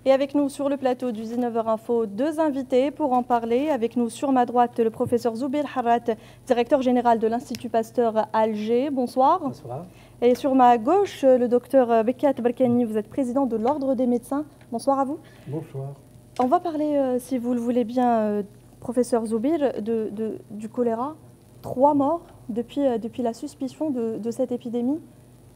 Et avec nous sur le plateau du 19h Info, deux invités pour en parler. Avec nous sur ma droite, le professeur Zoubeir Harrat, directeur général de l'Institut Pasteur à Alger. Bonsoir. Bonsoir. Et sur ma gauche, le docteur Bekat Barkani, vous êtes président de l'Ordre des médecins. Bonsoir à vous. Bonsoir. On va parler, si vous le voulez bien, professeur Zoubeir, du choléra. 3 morts depuis la suspicion de cette épidémie.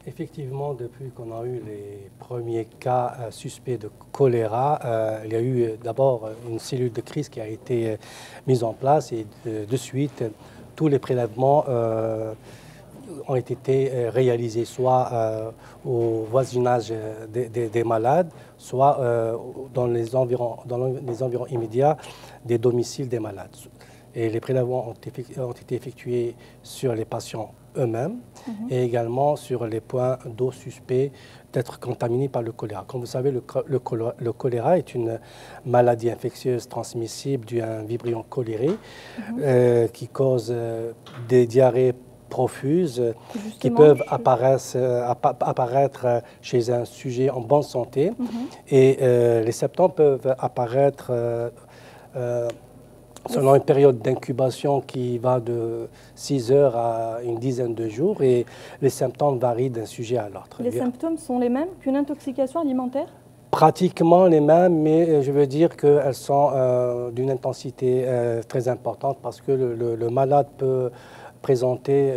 Effectivement, depuis qu'on a eu les premiers cas suspects de choléra, il y a eu d'abord une cellule de crise qui a été mise en place et de suite, tous les prélèvements ont été réalisés soit au voisinage des malades, soit dans les environs immédiats des domiciles des malades. Et les prélèvements ont été effectués sur les patients eux-mêmes et également sur les points d'eau suspects d'être contaminés par le choléra. Comme vous savez, le choléra est une maladie infectieuse transmissible due à un vibrio choléré qui cause des diarrhées profuses qui peuvent apparaître chez un sujet en bonne santé et les symptômes peuvent apparaître selon une période d'incubation qui va de 6 heures à une dizaine de jours et les symptômes varient d'un sujet à l'autre. Les symptômes sont les mêmes qu'une intoxication alimentaire? Pratiquement les mêmes, mais je veux dire qu'elles sont d'une intensité très importante parce que le malade peut présenter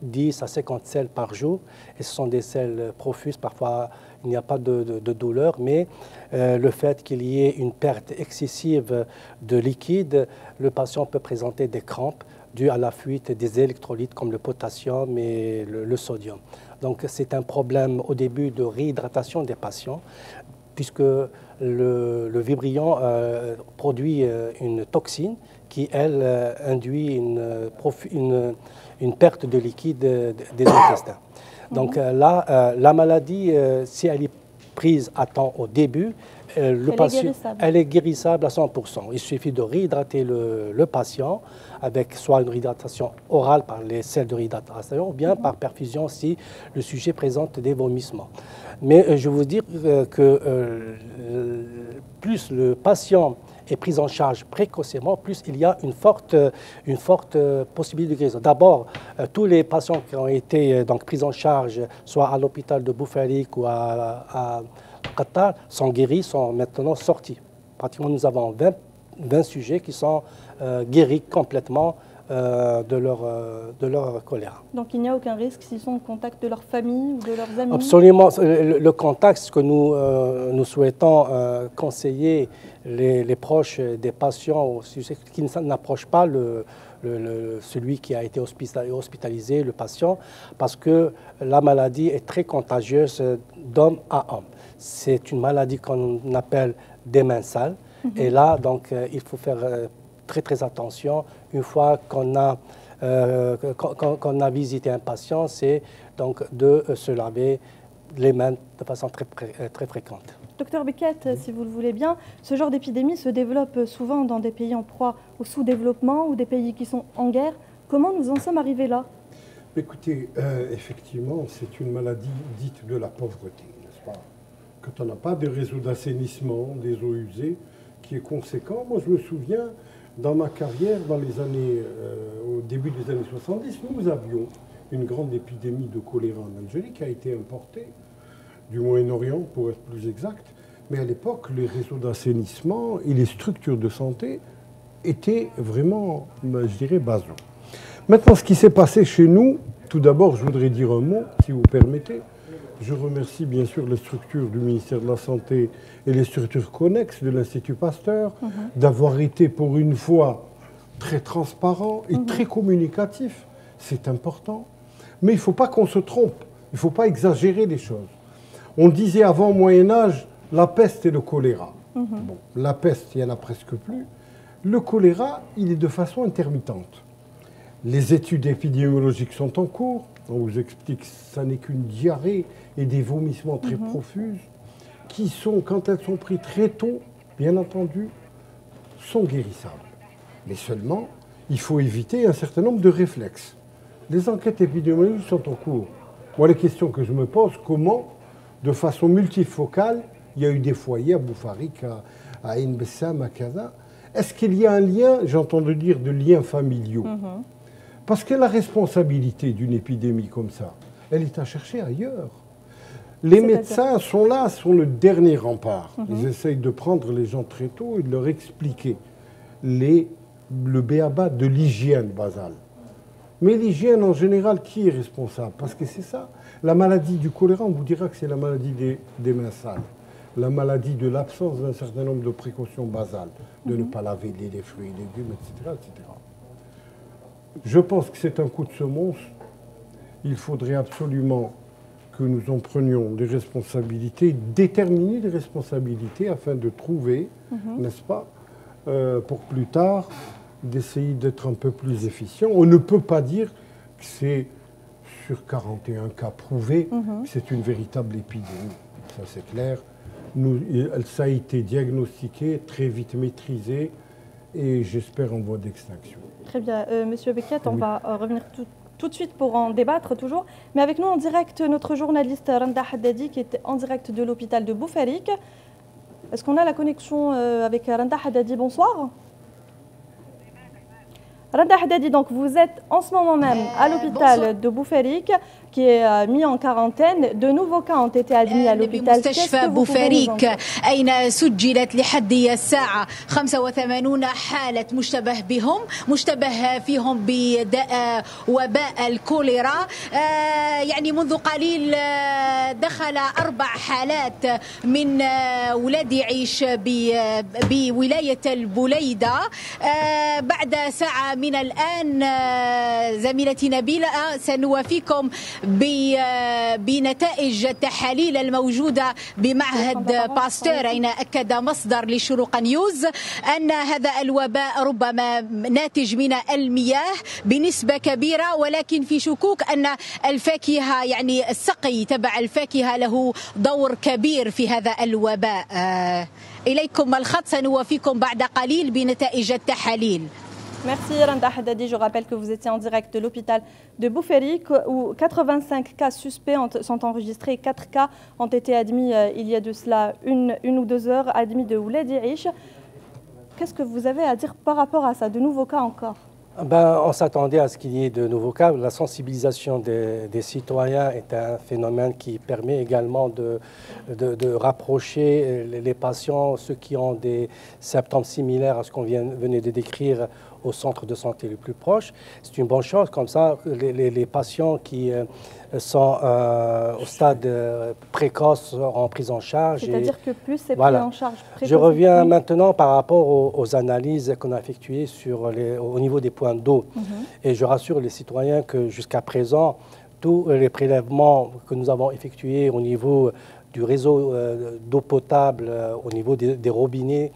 10 à 50 selles par jour et ce sont des selles profuses, parfois il n'y a pas de douleur, mais le fait qu'il y ait une perte excessive de liquide, le patient peut présenter des crampes dues à la fuite des électrolytes comme le potassium et le sodium. Donc c'est un problème au début de réhydratation des patients, puisque le vibrion produit une toxine qui, elle, induit une perte de liquide des intestins. Donc là, la maladie, si elle est prise à temps au début, elle est guérissable à 100%. Il suffit de réhydrater le patient avec soit une réhydratation orale par les sels de réhydratation ou bien par perfusion si le sujet présente des vomissements. Mais je veux dire que plus le patient est pris en charge précocement, plus il y a une forte possibilité de guérison. D'abord, tous les patients qui ont été donc, pris en charge, soit à l'hôpital de Boufarik ou à Qatar, sont guéris, sont maintenant sortis. Pratiquement, nous avons 20 sujets qui sont guéris complètement de leur choléra. Donc il n'y a aucun risque s'ils sont en contact de leur famille ou de leurs amis? Absolument. Le contact, ce que nous souhaitons conseiller les proches des patients qui n'approchent pas celui qui a été hospitalisé, le patient, parce que la maladie est très contagieuse d'homme à homme. C'est une maladie qu'on appelle des mains sales. Et là, donc, il faut faire très attention. Une fois qu'on a visité un patient, c'est donc de se laver les mains de façon très fréquente. Docteur Bekat, si vous le voulez bien, ce genre d'épidémie se développe souvent dans des pays en proie au sous-développement ou des pays qui sont en guerre. Comment nous en sommes arrivés là? Écoutez, effectivement, c'est une maladie dite de la pauvreté, n'est-ce pas? Quand on n'a pas de réseau d'assainissement des eaux usées qui est conséquent. Moi, je me souviens, dans ma carrière, dans les années, au début des années 70, nous avions une grande épidémie de choléra en Algérie qui a été importée du Moyen-Orient, pour être plus exact. Mais à l'époque, les réseaux d'assainissement et les structures de santé étaient vraiment, je dirais, basaux. Maintenant, ce qui s'est passé chez nous, tout d'abord, je voudrais dire un mot, si vous permettez. Je remercie bien sûr les structures du ministère de la Santé et les structures connexes de l'Institut Pasteur d'avoir été pour une fois très transparent et très communicatif. C'est important. Mais il ne faut pas qu'on se trompe. Il ne faut pas exagérer les choses. On disait avant au Moyen-Âge, la peste et le choléra. Bon, la peste, il n'y en a presque plus. Le choléra, il est de façon intermittente. Les études épidémiologiques sont en cours. On vous explique que ça n'est qu'une diarrhée et des vomissements très profuses qui sont, quand elles sont prises très tôt, bien entendu, sont guérissables. Mais seulement, il faut éviter un certain nombre de réflexes. Les enquêtes épidémiologiques sont en cours. Moi, les questions que je me pose, comment, de façon multifocale, Il y a eu des foyers à Boufarik, à Ain Bessam, à Kaza. Est-ce qu'il y a un lien, j'entends dire, de liens familiaux? Parce que la responsabilité d'une épidémie comme ça, elle est à chercher ailleurs. Les médecins sont là, sont le dernier rempart. Ils essayent de prendre les gens très tôt et de leur expliquer le b.a.-ba de l'hygiène basale. Mais l'hygiène, en général, qui est responsable? Parce que c'est ça. La maladie du choléra, on vous dira que c'est la maladie des mains sales. La maladie de l'absence d'un certain nombre de précautions basales, de ne pas laver les fruits et légumes, etc., etc. Je pense que c'est un coup de semonce. Il faudrait absolument que nous en prenions des responsabilités, déterminer des responsabilités afin de trouver, n'est-ce pas, pour plus tard, d'essayer d'être un peu plus efficient. On ne peut pas dire que c'est sur 41 cas prouvés que c'est une véritable épidémie. Ça, c'est clair. Ça a été diagnostiqué, très vite maîtrisé et j'espère en voie d'extinction. Très bien. Monsieur Beckett, on va revenir tout de suite pour en débattre toujours. Mais avec nous en direct, notre journaliste Randa Haddadi qui est en direct de l'hôpital de Boufarik. Est-ce qu'on a la connexion avec Randa Haddadi? Bonsoir. Randa Haddadi, donc vous êtes en ce moment même à l'hôpital de Boufarik qui est mis en quarantaine. De nouveaux cas ont été admis à l'hôpital. مستشفى بوفاريك أين سجلت لحد الساعة 85 حالة مشتبه بهم، مشتبه فيهم بداء وباء الكوليرا. يعني منذ قليل دخل 4 حالات من ولاد يعيش بولاية البليدة. بعد ساعة من الآن زميلتي نبيلة سنوافيكم بنتائج التحاليل الموجودة بمعهد باستور، أين أكد مصدر لشروق نيوز أن هذا الوباء ربما ناتج من المياه بنسبة كبيرة، ولكن في شكوك أن الفاكهة يعني السقي تبع الفاكهة له دور كبير في هذا الوباء. إليكم الخط، سنوافيكم بعد قليل بنتائج التحاليل. Merci Randa Haddadi. Je rappelle que vous étiez en direct de l'hôpital de Boufarik où 85 cas suspects sont enregistrés. 4 cas ont été admis il y a de cela une ou 2 heures, admis de Ouled Yaïch. Qu'est-ce que vous avez à dire par rapport à ça? De nouveaux cas encore? On s'attendait à ce qu'il y ait de nouveaux cas. La sensibilisation des citoyens est un phénomène qui permet également de rapprocher les patients, ceux qui ont des symptômes similaires à ce qu'on venait de décrire, au centre de santé le plus proche. C'est une bonne chose. Comme ça, les patients qui sont au stade précoce seront pris en charge. C'est-à-dire que plus c'est pris en charge précoce. Je reviens maintenant par rapport aux analyses qu'on a effectuées au niveau des points d'eau. Et je rassure les citoyens que jusqu'à présent, tous les prélèvements que nous avons effectués au niveau du réseau d'eau potable, au niveau des robinets,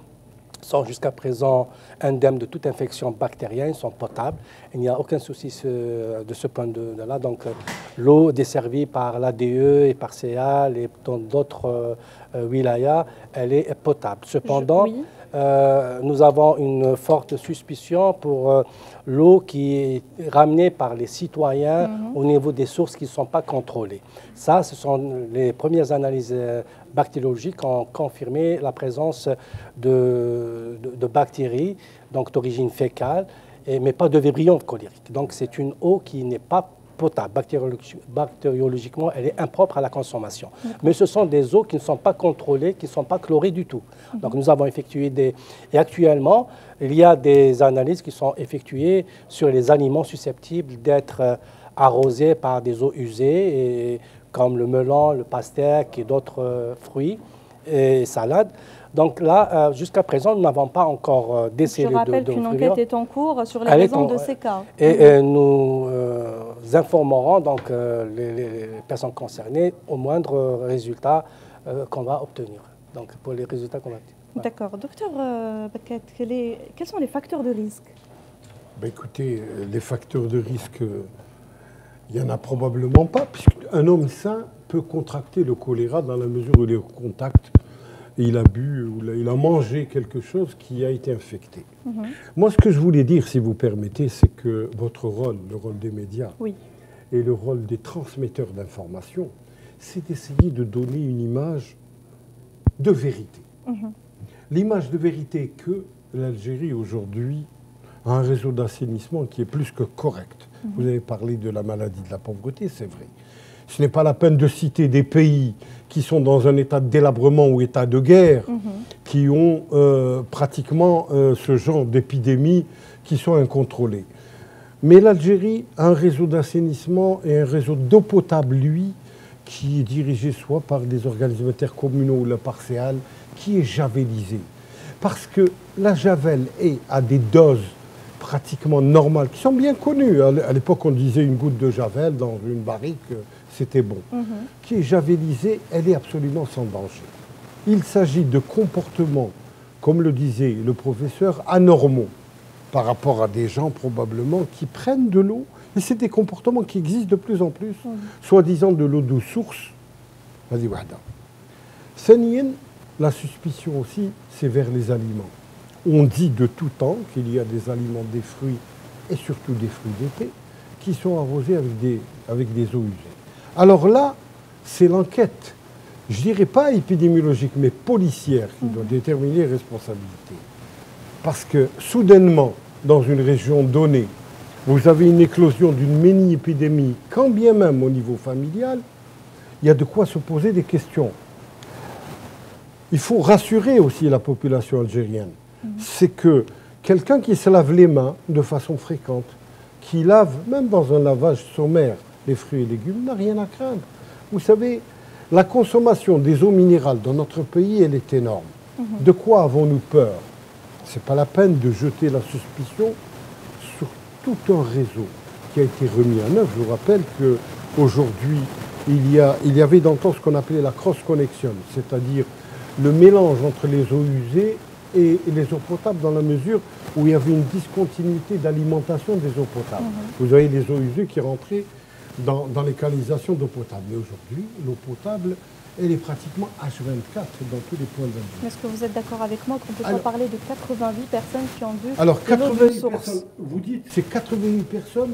sont jusqu'à présent indemnes de toute infection bactérienne, sont potables. Il n'y a aucun souci de ce point de là. Donc l'eau desservie par l'ADE et par CEAL et dans d'autres wilayas, elle est potable. Cependant, nous avons une forte suspicion pour l'eau qui est ramenée par les citoyens au niveau des sources qui ne sont pas contrôlées. Ça, ce sont les premières analyses bactériologiques qui ont confirmé la présence de bactéries, donc d'origine fécale, mais pas de vibrio cholérique. Donc c'est une eau qui n'est pas potable. Bactériologiquement, elle est impropre à la consommation. Mais ce sont des eaux qui ne sont pas contrôlées, qui ne sont pas chlorées du tout. Donc nous avons effectué Et actuellement, il y a des analyses qui sont effectuées sur les aliments susceptibles d'être arrosés par des eaux usées, comme le melon, le pastèque et d'autres fruits et salades. Donc là, jusqu'à présent, nous n'avons pas encore décelé de Je rappelle qu'une enquête est en cours sur les raisons de ces cas. Et nous informerons donc les personnes concernées au moindre résultat qu'on va obtenir. Donc pour les résultats qu'on va obtenir. Voilà. D'accord. Docteur Beckett, quels sont les facteurs de risque? Écoutez, les facteurs de risque, il n'y en a probablement pas, puisqu'un homme sain peut contracter le choléra dans la mesure où il est au contact. Il a bu ou il a mangé quelque chose qui a été infecté. Moi, ce que je voulais dire, si vous permettez, c'est que votre rôle, le rôle des médias et le rôle des transmetteurs d'informations, c'est d'essayer de donner une image de vérité. L'image de vérité que l'Algérie aujourd'hui a un réseau d'assainissement qui est plus que correct. Vous avez parlé de la maladie de la pauvreté, c'est vrai. Ce n'est pas la peine de citer des pays qui sont dans un état de délabrement ou état de guerre, qui ont pratiquement ce genre d'épidémies qui sont incontrôlées. Mais l'Algérie a un réseau d'assainissement et un réseau d'eau potable, lui, qui est dirigé soit par des organismes intercommunaux ou la parcéale, qui est javelisé. Parce que la javel est à des doses pratiquement normales, qui sont bien connues. À l'époque, on disait une goutte de javel dans une barrique, c'était bon. Qui est javelisée, elle est absolument sans danger. Il s'agit de comportements, comme le disait le professeur, anormaux par rapport à des gens probablement qui prennent de l'eau. Et c'est des comportements qui existent de plus en plus, soi-disant de l'eau de source. Vas-y, Wahda. Sanien, la suspicion aussi, c'est vers les aliments. On dit de tout temps qu'il y a des aliments, des fruits, et surtout des fruits d'été, qui sont arrosés avec des eaux usées. Alors là, c'est l'enquête, je dirais pas épidémiologique, mais policière, qui doit déterminer les responsabilités. Parce que, soudainement, dans une région donnée, vous avez une éclosion d'une mini-épidémie, quand bien même au niveau familial, il y a de quoi se poser des questions. Il faut rassurer aussi la population algérienne. C'est que quelqu'un qui se lave les mains de façon fréquente, qui lave, même dans un lavage sommaire, les fruits et légumes, n'a rien à craindre. Vous savez, la consommation des eaux minérales dans notre pays, elle est énorme. De quoi avons-nous peur? Ce n'est pas la peine de jeter la suspicion sur tout un réseau qui a été remis en œuvre. Je vous rappelle qu'aujourd'hui, il y avait dans le temps ce qu'on appelait la cross-connection, c'est-à-dire le mélange entre les eaux usées et les eaux potables dans la mesure où il y avait une discontinuité d'alimentation des eaux potables. Vous avez les eaux usées qui rentraient dans les canalisations d'eau potable. Mais aujourd'hui, l'eau potable, elle est pratiquement H24 dans tous les points d'Algérie. Est-ce que vous êtes d'accord avec moi qu'on peut pas parler de 88 personnes qui ont bu alors, de l'eau de 88 source? personnes, vous dites, c'est 88 personnes,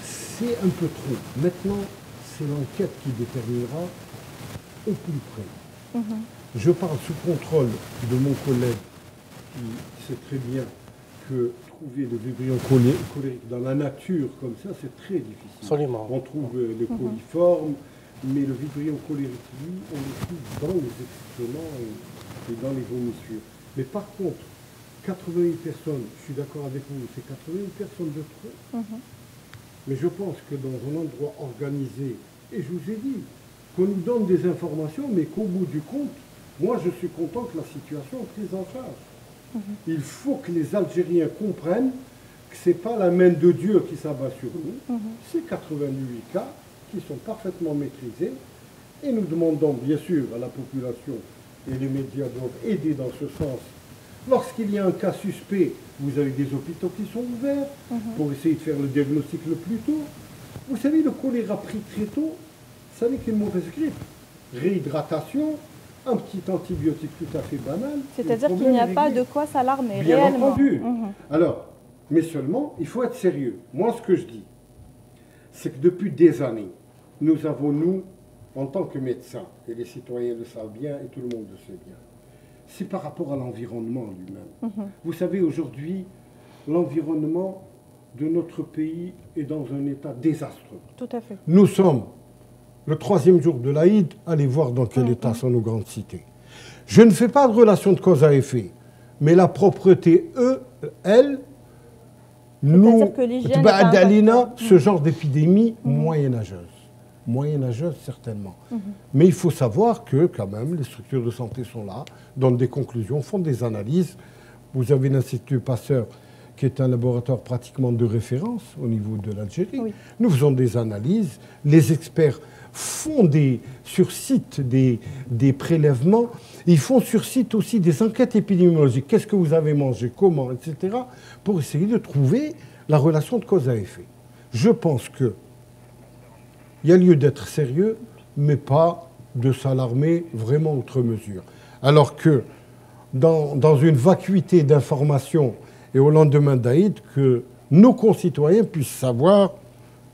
c'est un peu trop. Maintenant, c'est l'enquête qui déterminera au plus près. Je parle sous contrôle de mon collègue qui sait très bien que trouver le vibrio cholérique dans la nature comme ça, c'est très difficile. Absolument. On trouve les coliformes, mais le vibrio cholérique, lui, on le trouve dans les excréments et dans les vomissures. Mais par contre, 88 personnes, je suis d'accord avec vous, c'est 88 personnes de trop. Mais je pense que dans un endroit organisé, et je vous ai dit, qu'on nous donne des informations, mais qu'au bout du compte, moi je suis content que la situation est prise en charge. Il faut que les Algériens comprennent que ce n'est pas la main de Dieu qui s'abat sur nous, c'est 88 cas qui sont parfaitement maîtrisés, et nous demandons bien sûr à la population, et les médias doivent aider dans ce sens. Lorsqu'il y a un cas suspect, vous avez des hôpitaux qui sont ouverts pour essayer de faire le diagnostic le plus tôt. Vous savez, le choléra pris très tôt, ça n'est qu'une mauvaise grippe. Réhydratation, un petit antibiotique tout à fait banal. C'est-à-dire qu'il n'y a pas de quoi s'alarmer, bien réellement. entendu. Alors, mais seulement, il faut être sérieux. Moi, ce que je dis, c'est que depuis des années, nous avons, nous, en tant que médecins, et les citoyens le savent bien, et tout le monde le sait bien, c'est par rapport à l'environnement lui-même. Vous savez, aujourd'hui, l'environnement de notre pays est dans un état désastreux. Tout à fait. Nous sommes le 3e jour de l'Aïd, allez voir dans quel état sont nos grandes cités. Je ne fais pas de relation de cause à effet, mais la propreté, elle, nous, ce genre d'épidémie moyenâgeuse. Moyenâgeuse, certainement. Mais il faut savoir que, quand même, les structures de santé sont là, donnent des conclusions, font des analyses. Vous avez l'Institut Pasteur, qui est un laboratoire pratiquement de référence au niveau de l'Algérie. Oui. Nous faisons des analyses, les experts font sur site des prélèvements, ils font sur site aussi des enquêtes épidémiologiques. Qu'est-ce que vous avez mangé, comment, etc., pour essayer de trouver la relation de cause à effet. Je pense qu'il y a lieu d'être sérieux, mais pas de s'alarmer vraiment outre mesure. Alors que dans une vacuité d'informations et au lendemain d'Aïd, que nos concitoyens puissent savoir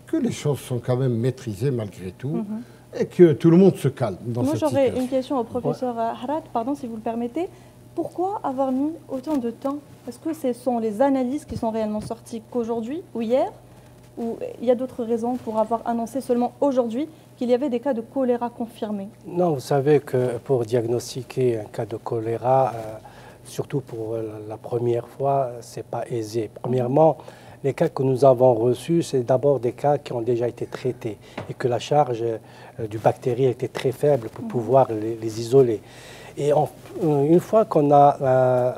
que les choses sont quand même maîtrisées malgré tout, et que tout le monde se calme dans cette situation. Moi, j'aurais une question au professeur Harat, pardon, si vous le permettez. Pourquoi avoir mis autant de temps? Est-ce que ce sont les analyses qui sont réellement sorties qu'aujourd'hui ou hier? Ou il y a d'autres raisons pour avoir annoncé seulement aujourd'hui qu'il y avait des cas de choléra confirmés? Non, vous savez que pour diagnostiquer un cas de choléra, surtout pour la première fois, ce n'est pas aisé. Premièrement, les cas que nous avons reçus, c'est d'abord des cas qui ont déjà été traités et que la charge du bactérie était très faible pour pouvoir les isoler. Et une fois qu'on a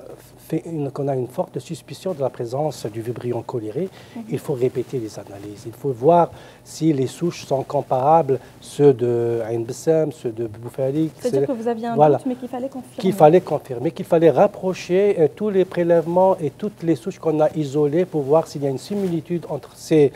une forte suspicion de la présence du vibrion cholérique, il faut répéter les analyses. Il faut voir si les souches sont comparables, ceux de Ain Bessem, ceux de Boufarik. C'est-à-dire que vous aviez un doute, mais qu'il fallait confirmer. Qu'il fallait confirmer, qu'il fallait rapprocher tous les prélèvements et toutes les souches qu'on a isolées pour voir s'il y a une similitude entre ces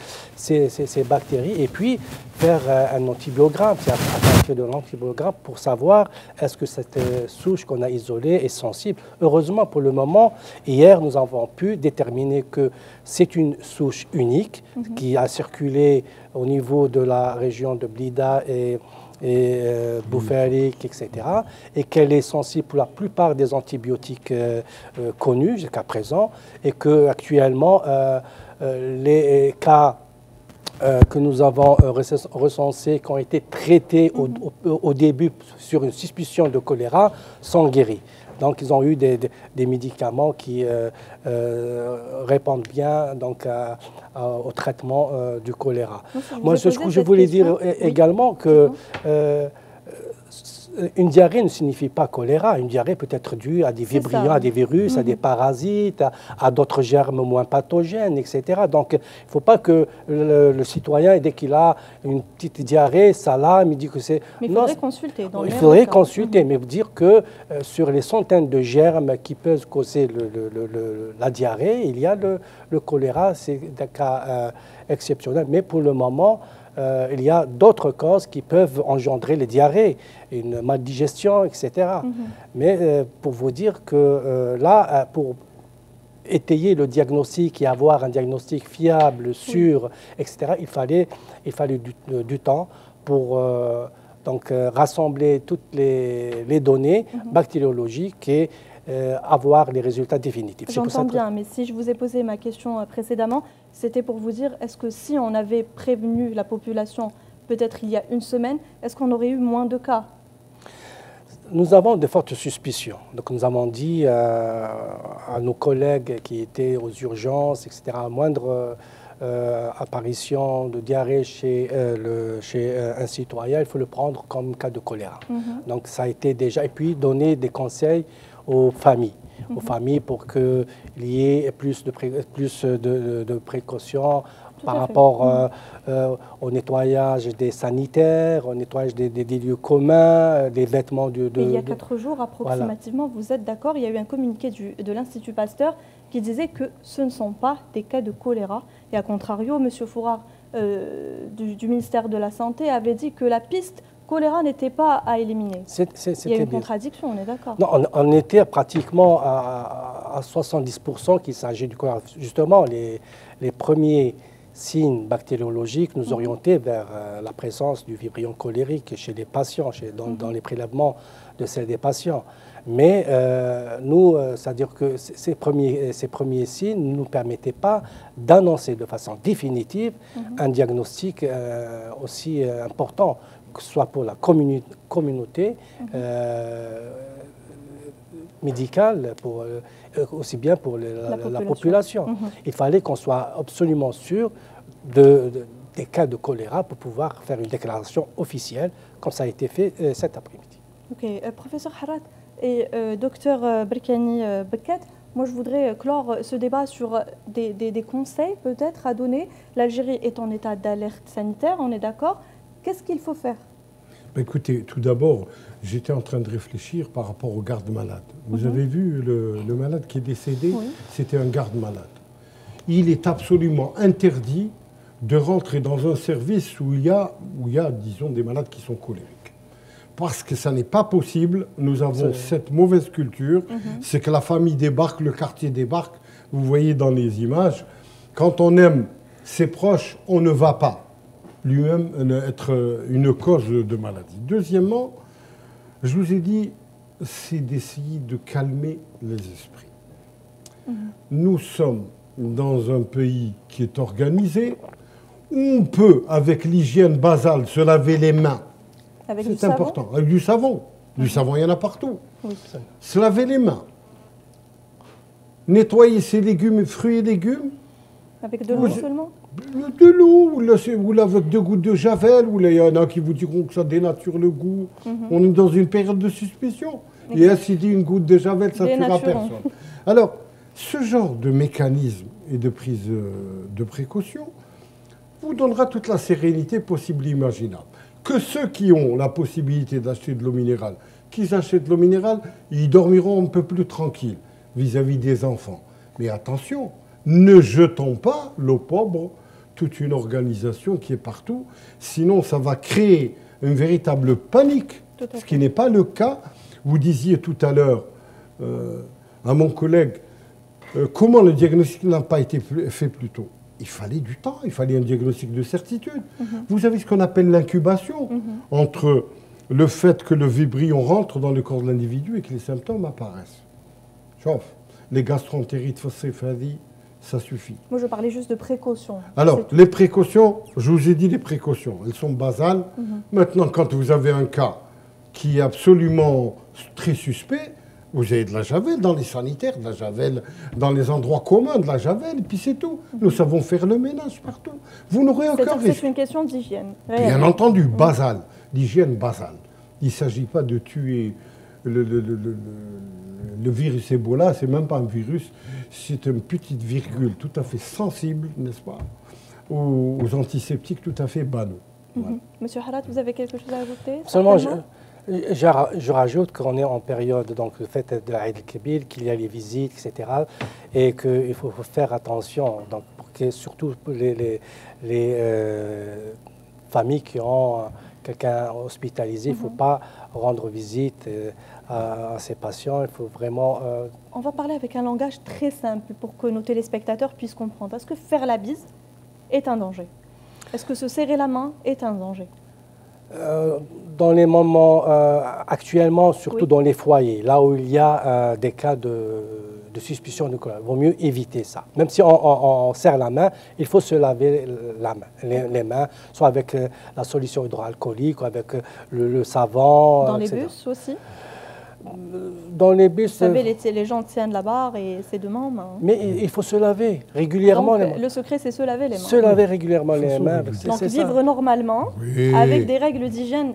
bactéries et puis faire un antibiogramme. C'est à partir de l'antibiogramme pour savoir est-ce que cette souche qu'on a isolée est sensible. Heureusement, pour le moment, hier, nous avons pu déterminer que c'est une souche unique qui a circulé au niveau de la région de Blida et Boufarik, etc. et qu'elle est sensible pour la plupart des antibiotiques connus jusqu'à présent et qu'actuellement, les cas que nous avons recensés, qui ont été traités au début sur une suspicion de choléra, sont guéris. Donc, ils ont eu des médicaments qui répondent bien donc, au traitement du choléra. Moi, je voulais dire également que une diarrhée ne signifie pas choléra. Une diarrhée peut être due à des vibrions, à des virus, à des parasites, à d'autres germes moins pathogènes, etc. Donc, il ne faut pas que le citoyen, dès qu'il a une petite diarrhée, ça l'alarme, il dit que c'est... Mais il faudrait consulter. Il faudrait consulter, mais dire que sur les centaines de germes qui peuvent causer la diarrhée, il y a le choléra, c'est un cas exceptionnel. Mais pour le moment, il y a d'autres causes qui peuvent engendrer les diarrhées, une maldigestion, etc. Mais pour vous dire que là, pour étayer le diagnostic et avoir un diagnostic fiable, sûr, etc., il fallait du temps pour donc, rassembler toutes les données bactériologiques et avoir les résultats définitifs. J'entends bien, mais si je vous ai posé ma question précédemment, c'était pour vous dire, est-ce que si on avait prévenu la population peut-être il y a une semaine, est-ce qu'on aurait eu moins de cas? Nous avons de fortes suspicions. Donc nous avons dit à nos collègues qui étaient aux urgences, etc., à moindre apparition de diarrhée chez un citoyen, il faut le prendre comme cas de choléra. Donc ça a été déjà... Et puis donner des conseils aux familles. Pour qu'il y ait plus de précautions par rapport au nettoyage des sanitaires, au nettoyage des lieux communs, des vêtements il y a 4 jours approximativement, voilà. Vous êtes d'accord, il y a eu un communiqué de l'Institut Pasteur qui disait que ce ne sont pas des cas de choléra. Et à contrario, M. Fourard du ministère de la Santé avait dit que la piste choléra n'était pas à éliminer. Il y a une contradiction, on est d'accord? Non, on était pratiquement à 70% qu'il s'agit du choléra. Justement, les premiers signes bactériologiques nous orientaient vers la présence du vibrion cholérique chez les patients, dans les prélèvements de celles des patients. Mais nous, c'est-à-dire que ces premiers signes ne nous permettaient pas d'annoncer de façon définitive un diagnostic aussi important, que ce soit pour la communauté médicale, aussi bien pour la population. Il fallait qu'on soit absolument sûr des cas de choléra pour pouvoir faire une déclaration officielle, comme ça a été fait cet après-midi. Ok, professeur Harat et docteur Berkani Bekat, moi je voudrais clore ce débat sur des conseils peut-être à donner. L'Algérie est en état d'alerte sanitaire, on est d'accord. Qu'est-ce qu'il faut faire? Écoutez, tout d'abord, j'étais en train de réfléchir par rapport au garde-malade. Vous avez vu le malade qui est décédé, c'était un garde-malade. Il est absolument interdit de rentrer dans un service où il y a, disons, des malades qui sont colériques. Parce que ça n'est pas possible, nous avons cette mauvaise culture, c'est que la famille débarque, le quartier débarque, vous voyez dans les images, quand on aime ses proches, on ne va pas. lui-même être une cause de maladie. Deuxièmement, je vous ai dit, c'est d'essayer de calmer les esprits. Nous sommes dans un pays qui est organisé, où on peut, avec l'hygiène basale, se laver les mains. C'est important. Avec du savon. Du savon, il y en a partout. Oui. Se laver les mains. Nettoyer ses légumes, fruits et légumes. Avec de l'eau seulement? De l'eau, ou avec 2 gouttes de javel, ou il y en a qui vous diront que ça dénature le goût. On est dans une période de suspicion. Et ainsi dit, une goutte de javel, ça ne tuera personne. Alors, ce genre de mécanisme et de prise de précaution vous donnera toute la sérénité possible et imaginable. Que ceux qui ont la possibilité d'acheter de l'eau minérale, qu'ils achètent de l'eau minérale, ils dormiront un peu plus tranquilles vis-à-vis des enfants. Mais attention, ne jetons pas l'eau pauvre, toute une organisation qui est partout, sinon ça va créer une véritable panique, ce qui n'est pas le cas. Vous disiez tout à l'heure à mon collègue, comment le diagnostic n'a pas été fait plus tôt? Il fallait du temps, il fallait un diagnostic de certitude. Vous avez ce qu'on appelle l'incubation entre le fait que le vibrion rentre dans le corps de l'individu et que les symptômes apparaissent. Sauf les gastroentérites phosphées, ça suffit. Moi, je parlais juste de précautions. Alors, les précautions, je vous ai dit les précautions, elles sont basales. Maintenant, quand vous avez un cas qui est absolument très suspect, vous avez de la javel dans les sanitaires, de la javel dans les endroits communs, de la javel, et puis c'est tout. Nous savons faire le ménage partout. Vous n'aurez aucun risque. C'est une question d'hygiène. Bien entendu, basale, d'hygiène basale. Il ne s'agit pas de tuer le virus Ebola, c'est même pas un virus, c'est une petite virgule tout à fait sensible, n'est-ce pas, aux antiseptiques tout à fait banaux. Voilà. Monsieur Harat, vous avez quelque chose à ajouter? Seulement, je rajoute qu'on est en période, donc le fait de l'Aïd el-Kébir, qu'il y a les visites, etc. Et qu'il faut faire attention, donc, pour que, surtout pour les familles qui ont quelqu'un hospitalisé, il ne faut pas rendre visite à ces patients. Il faut vraiment... On va parler avec un langage très simple pour que nos téléspectateurs puissent comprendre. Est-ce que faire la bise est un danger? Est-ce que se serrer la main est un danger? Dans les moments actuellement, surtout dans les foyers, là où il y a des cas de suspicion de choléra, il vaut mieux éviter ça. Même si on serre la main, il faut se laver les mains, soit avec la solution hydroalcoolique, ou avec le savon. Dans les etc. bus aussi? Dans les bus... Vous savez, les gens tiennent la barre et c'est de main. Mais il faut se laver régulièrement Donc, les mains. le secret, c'est se laver les mains. Se laver régulièrement les mains. Donc vivre normalement, avec des règles d'hygiène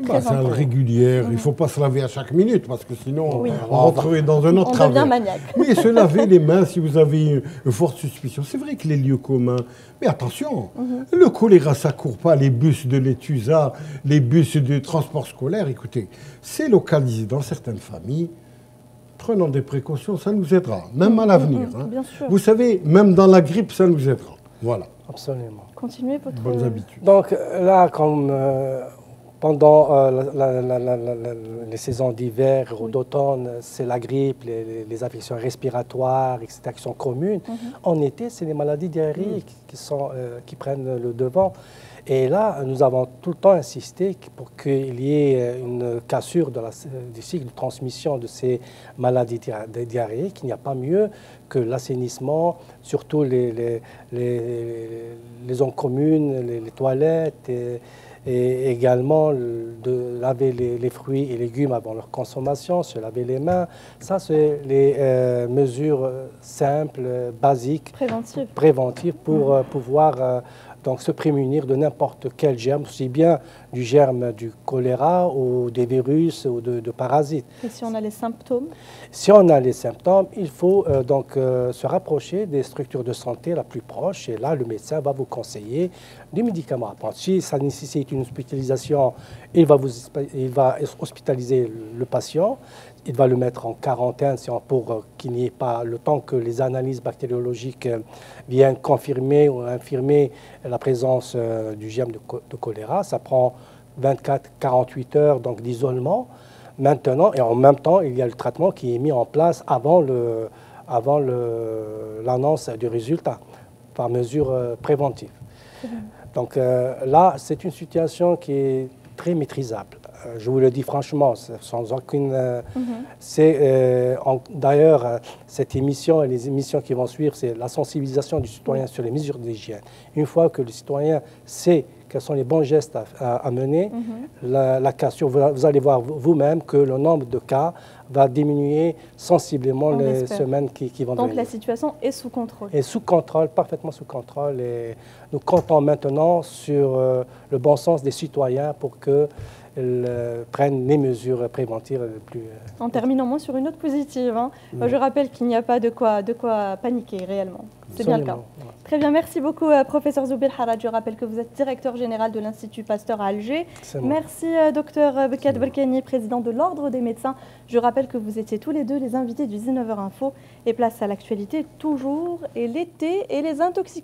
très c'est régulière. Il ne faut pas se laver à chaque minute parce que sinon on rentrerait dans un autre on travers. devient maniaque. Mais se laver les mains si vous avez une forte suspicion. C'est vrai que les lieux communs... Mais attention, le choléra, ça ne court pas. Les bus de l'ETUSA, les bus de transport scolaire, écoutez, c'est localisé dans certaines familles. Prenons des précautions, ça nous aidera, même à l'avenir. Bien sûr. Vous savez, même dans la grippe, ça nous aidera. Voilà. Absolument. Continuez votre... Bonnes habitudes. Donc là, comme... pendant les saisons d'hiver ou d'automne, c'est la grippe, les affections respiratoires, etc., qui sont communes. En été, c'est les maladies diarrhéiques qui prennent le devant. Et là, nous avons tout le temps insisté pour qu'il y ait une cassure du cycle de transmission de ces maladies diarrhéiques. Il n'y a pas mieux que l'assainissement, surtout les zones communes, les toilettes, et également de laver les fruits et légumes avant leur consommation, se laver les mains. Ça, c'est les mesures simples, basiques, préventives pour pouvoir donc, se prémunir de n'importe quel germe, aussi bien du germe du choléra ou des virus ou de parasites. Et si on a les symptômes? Si on a les symptômes, il faut donc se rapprocher des structures de santé la plus proche. Et là, le médecin va vous conseiller des médicaments à prendre. Si ça nécessite une hospitalisation, il va hospitaliser le patient. Il va le mettre en quarantaine pour qu'il n'y ait pas le temps que les analyses bactériologiques viennent confirmer ou infirmer la présence du germe de choléra. Ça prend 24-48 heures donc d'isolement. Maintenant, et en même temps, il y a le traitement qui est mis en place avant l'annonce du résultat, par mesure préventive. Donc là, c'est une situation qui est très maîtrisable. Je vous le dis franchement, sans aucune... D'ailleurs, cette émission et les émissions qui vont suivre, c'est la sensibilisation du citoyen sur les mesures d'hygiène. Une fois que le citoyen sait quels sont les bons gestes à mener, la cassure, vous allez voir vous-même que le nombre de cas va diminuer sensiblement les semaines qui vont venir. Donc la situation est sous contrôle. Et sous contrôle, parfaitement sous contrôle. Et nous comptons maintenant sur le bon sens des citoyens pour qu'ils prennent les mesures préventives les plus... En terminant moins sur une note positive, hein. Je rappelle qu'il n'y a pas de quoi paniquer réellement. C'est bien le cas. Très bien, merci beaucoup professeur Zoubeir Harad. Je rappelle que vous êtes directeur général de l'Institut Pasteur à Alger. Merci docteur Bekat Berkani, président de l'Ordre des médecins. Je rappelle que vous étiez tous les deux les invités du 19h Info et place à l'actualité toujours et l'été et les intoxications.